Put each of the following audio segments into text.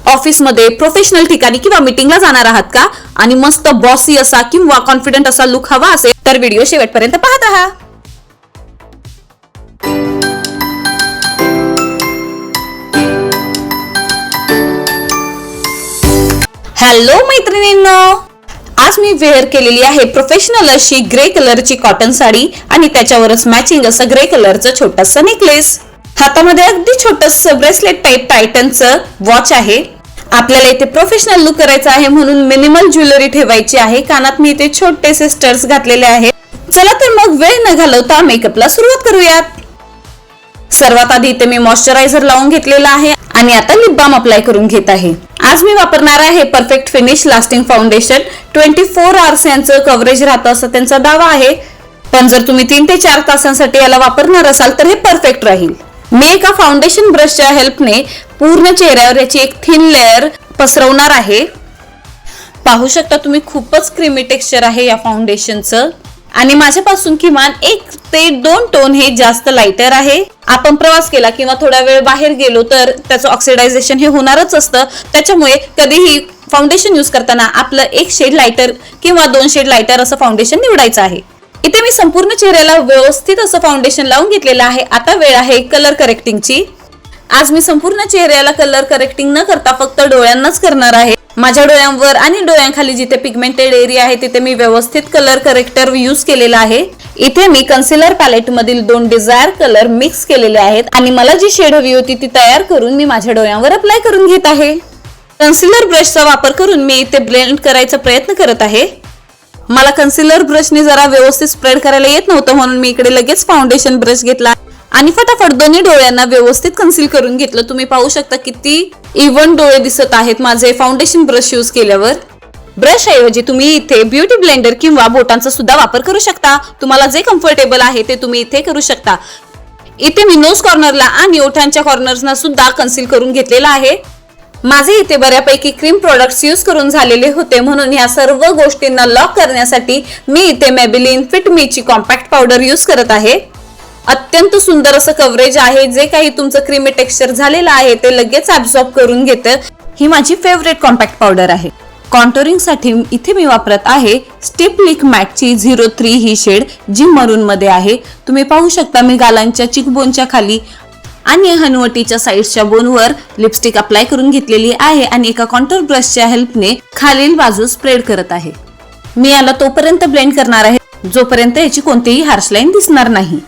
ऑफिसमध्ये, प्रोफेशनल ठिकाणी किंवा मीटिंगला जाणार आहात का आणि मस्त बॉसी असा किंवा कॉन्फिडंट असा लुक हवा असेल तर व्हिडिओ शेवटपर्यंत पाहत राहा. हॅलो मैत्रिणींनो, आज मी वेअर केलेली आहे प्रोफेशनल अशी ग्रे कलरची कॉटन साडी आणि त्याच्यावरच मॅचिंग असं ग्रे कलरचं छोटंसं नेकलेस. हातामध्ये अगदी छोटंसं ब्रेसलेट टाइप टायटनचं वॉच आहे. आपल्याला इथे प्रोफेशनल लुक करायचा आहे म्हणून मिनिमल ज्वेलरी ठेवायची आहे. कानात मी इथे छोटेसे स्टड्स घातलेले आहेत. चला तर मग वेळ न घालवता मेकअपला सुरुवात करूयात. सर्वात आधी इथे मी मॉइश्चरायझर लावून घेतलेला आहे आणि आता लिप बाम अप्लाय करून घेत आहे. आज मी वापरणार आहे perfect finish lasting foundation. 24 hours यांचं कव्हरेज राहतं असं त्यांचा दावा आहे, पण जर तुम्ही 3 ते 4 तासांसाठी याला वापरणार असाल तर हे परफेक्ट राहील. मी एका फाउंडेशन ब्रशच्या हेल्पने पूर्ण चेहऱ्यावर याची एक थिन लेअर पसरवणार आहे. पाहू शकता तुम्ही, खूपच क्रीमी टेक्स्चर आहे या फाउंडेशनचं आणि माझ्यापासून किमान 1 ते 2 टोन हे जास्त लाइटर आहे. आपण प्रवास केला किंवा थोडा वेळ बाहेर गेलो तर त्याचं ऑक्सिडायझेशन हे होणारच असतं. त्याच्यामुळे कधीही फाउंडेशन यूज करताना आपलं 1 शेड लाइटर किंवा 2 शेड लाइटर असं फाउंडेशन निवडायचं आहे. इथे मी संपूर्ण चेहऱ्याला व्यवस्थित असं फाउंडेशन लावून घेतलेलं आहे. आता वेळ आहे कलर करेक्टिंगची. आज मी संपूर्ण चेहऱ्याला कलर करेक्टिंग न करता फक्त डोळ्यांनाच करणार आहे. माझ्या डोळ्यांवर आणि डोळ्यांखाली जिथे पिगमेंटेड एरिया आहे तिथे मी व्यवस्थित कलर करेक्टर यूज केलेला आहे. इथे मी कन्सिलर पॅलेट मधील 2 डिझायर कलर मिक्स केलेले आहेत आणि मला जी शेड हवी होती ती तयार करून मी माझ्या डोळ्यांवर अप्लाय करून घेत आहे. कन्सिलर ब्रशचा वापर करून मी इथे ब्लेंड करायचा प्रयत्न करत आहे. मला कन्सिलर ब्रशने जरा व्यवस्थित स्प्रेड करायला येत नव्हतं म्हणून मी इकडे लगेच फाउंडेशन ब्रश घेतला आणि फटाफट दोन्ही डोळ्यांना व्यवस्थित कन्सील करून घेतलं. तुम्ही पाहू शकता किती इव्हन डोळे दिसत आहेत माझे फाउंडेशन ब्रश यूज केल्यावर. ब्रश ऐवजी तुम्ही इथे ब्युटी ब्लेंडर किंवा बोटांचा सुद्धा वापर करू शकता. तुम्हाला जे कम्फर्टेबल आहे ते तुम्ही इथे करू शकता. इथे मी नोज कॉर्नरला आणि ओठांच्या कॉर्नर्सना सुद्धा कन्सील करून घेतलेला आहे. माझे इथे बऱ्यापैकी क्रीम प्रोडक्ट्स यूज करून झालेले होते म्हणून या सर्व गोष्टींना लॉक करण्यासाठी मी इथे मेबेलिन फिट मीची कॉम्पॅक्ट पावडर यूज करत आहे. अत्यंत सुंदर असं कव्हरेज आहे. जे काही तुमचं क्रीमी टेक्स्चर झालेलं आहे ते लगेच ऍब्सॉर्ब करून घेतं. ही माझी फेवरेट कॉम्पॅक्ट पावडर आहे. कॉन्टोरिंग साठी इथे मी वापरत आहे स्टिप लिक मॅटची 03 ही शेड जी मरून मध्ये आहे. तुम्ही पाहू शकता मी गालांच्या चिकबोनच्या खाली आणि हनुवटीच्या साइडच्या बोनवर लिपस्टिक अप्लाय करून घेतलेली आहे आणि एका कॉन्टूर ब्रशच्या हेल्पने खालील बाजू स्प्रेड करत आहे. मी याला तोपर्यंत ब्लेंड करणार आहे जोपर्यंत याची कोणतीही हार्श लाईन दिसणार नाही.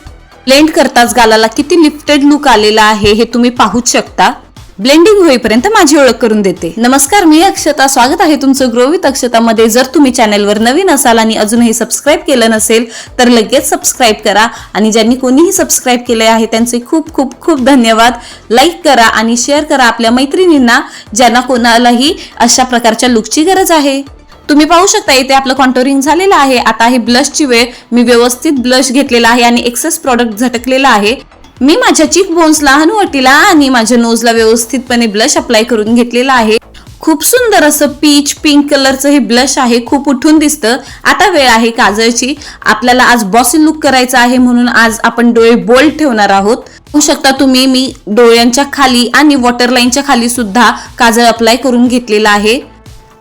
ब्लेंड करताच गालाला किती लिफ्टेड लुक आलेला आहे हे तुम्ही पाहूच शकता. ब्लेंडिंग होईपर्यंत माझी ओळख करून देते. नमस्कार, मी अक्षता. स्वागत आहे तुमचं ग्रो विथ अक्षता मध्ये. जर तुम्ही चॅनलवर नवीन असाल आणि अजूनही सबस्क्राईब केलं नसेल तर लगेच सबस्क्राईब करा आणि ज्यांनी कोणीही सबस्क्राईब केले आहे त्यांचे खूप खूप खूप धन्यवाद. लाईक करा आणि शेअर करा आपल्या मैत्रिणींना ज्यांना कोणालाही अशा प्रकारच्या लुकची गरज आहे. तुम्ही पाहू शकता इथे आपलं कॉन्टोरिंग झालेलं आहे. आता आहे ब्लशची वेळ. मी व्यवस्थित ब्लश घेतलेला आहे आणि एक्सेस प्रॉडक्ट झटकलेला आहे. मी माझ्या चीक बोन्सला, हनुवटीला आणि माझ्या नोजला व्यवस्थितपणे ब्लश अप्लाय करून घेतलेला आहे. खूप सुंदर असं पीच पिंक कलरचं हे ब्लश आहे. खूप उठून दिसतं. आता वेळ आहे काजळची. आपल्याला आज बॉसी लुक करायचा आहे म्हणून आज आपण डोळे बोल्ड ठेवणार आहोत. पाहू शकता तुम्ही मी डोळ्यांच्या खाली आणि वॉटर लाईनच्या खाली सुद्धा काजळ अप्लाय करून घेतलेला आहे.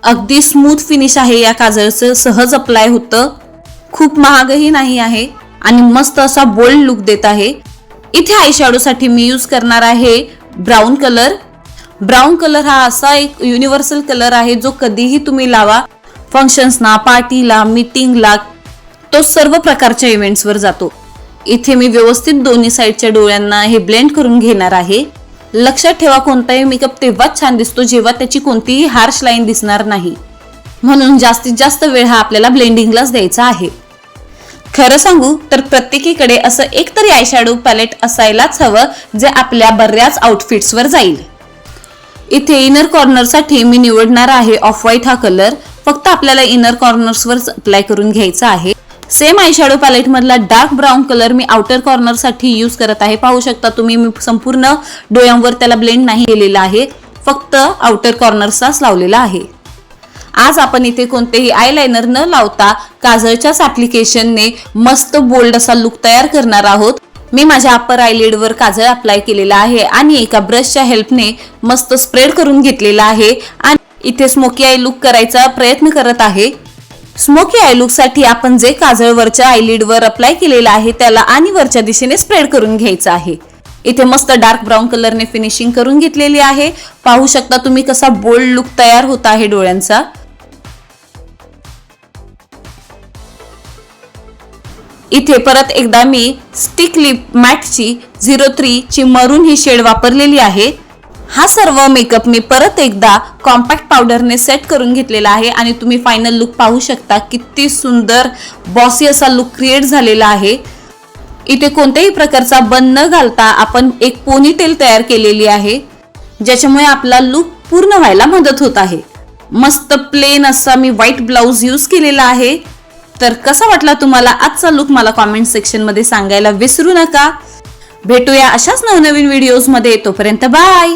अगदी स्मूथ फिनिश आहे या काजळचं. सहज अप्लाय होतं. खूप महागही नाही आहे आणि मस्त असा बोल्ड लुक देत आहे. इथे आय शॅडो साठी मी यूज करणार आहे ब्राऊन कलर. ब्राऊन कलर हा असा एक युनिव्हर्सल कलर आहे जो कधीही तुम्ही लावा. फंक्शन्सना, पार्टीला, मीटिंगला, तो सर्व प्रकारच्या इव्हेंट्सवर जातो. इथे मी व्यवस्थित दोन्ही साईडच्या डोळ्यांना हे ब्लेंड करून घेणार आहे. लक्षात ठेवा, कोणताही मेकअप तेव्हाच छान दिसतो जेव्हा त्याची कोणतीही हार्श लाईन दिसणार नाही. म्हणून जास्तीत जास्त वेळ हा आपल्याला ब्लेंडिंगलाच द्यायचा आहे. खरं सांगू तर प्रत्येकीकडे असं एकतरी आय शॅडो पॅलेट असायलाच हवं जे आपल्या बऱ्याच आउटफिट्सवर जाईल. इथे इनर कॉर्नर साठी मी निवडणार आहे ऑफ व्हाईट हा कलर. फक्त आपल्याला इनर कॉर्नर्सवर अप्लाय करून घ्यायचा आहे. सेम आय शॅडो पॅलेट मधला डार्क ब्राऊन कलर मी आउटर कॉर्नर साठी यूज करत आहे. पाहू शकता तुम्ही मी संपूर्ण डोळ्यांवर त्याला ब्लेंड नाही केलेला आहे, फक्त आउटर कॉर्नर्सचाच लावलेला आहे. आज आपण इथे कोणतेही आयलाइनर न लावता काजळच्याच ऍप्लिकेशनने मस्त बोल्ड असा लुक तयार करणार आहोत. मी माझ्या अप्पर आयलिड वर काजळ अप्लाय केलेला आहे आणि एका ब्रशच्या हेल्पने मस्त स्प्रेड करून घेतलेला आहे आणि इथे स्मोकी आय लुक करायचा प्रयत्न करत आहे. स्मोकी आय लुक साठी आपण जे काजळ वरच्या आयलिड वर अप्लाय केलेलं आहे त्याला आणि वरच्या दिशेने स्प्रेड करून घ्यायचं आहे. इथे मस्त डार्क ब्राऊन कलरने फिनिशिंग करून घेतलेली आहे. पाहू शकता तुम्ही कसा बोल्ड लुक तयार होत आहे डोळ्यांचा. इथे परत एकदा मी स्टिक लिप मॅटची 03 ची मरून ही शेड वापरलेली आहे. हा सर्व मेकअप मी परत एकदा कॉम्पॅक्ट पावडरने सेट करून घेतलेला आहे आणि तुम्ही फायनल लुक पाहू शकता. किती सुंदर बॉसी असा लुक क्रिएट झालेला आहे. इथे कोणत्याही प्रकारचा बन न घालता आपण एक पोनीटेल तयार केलेली आहे ज्याच्यामुळे आपला लुक पूर्ण व्हायला मदत होत आहे. मस्त प्लेन असा मी व्हाईट ब्लाउज यूज केलेला आहे. तर कसा वाटला तुम्हाला आजचा लुक मला कॉमेंट सेक्शन मध्ये सांगायला विसरू नका. भेटूया अशाच नवनवीन व्हिडिओज मध्ये. तोपर्यंत बाय.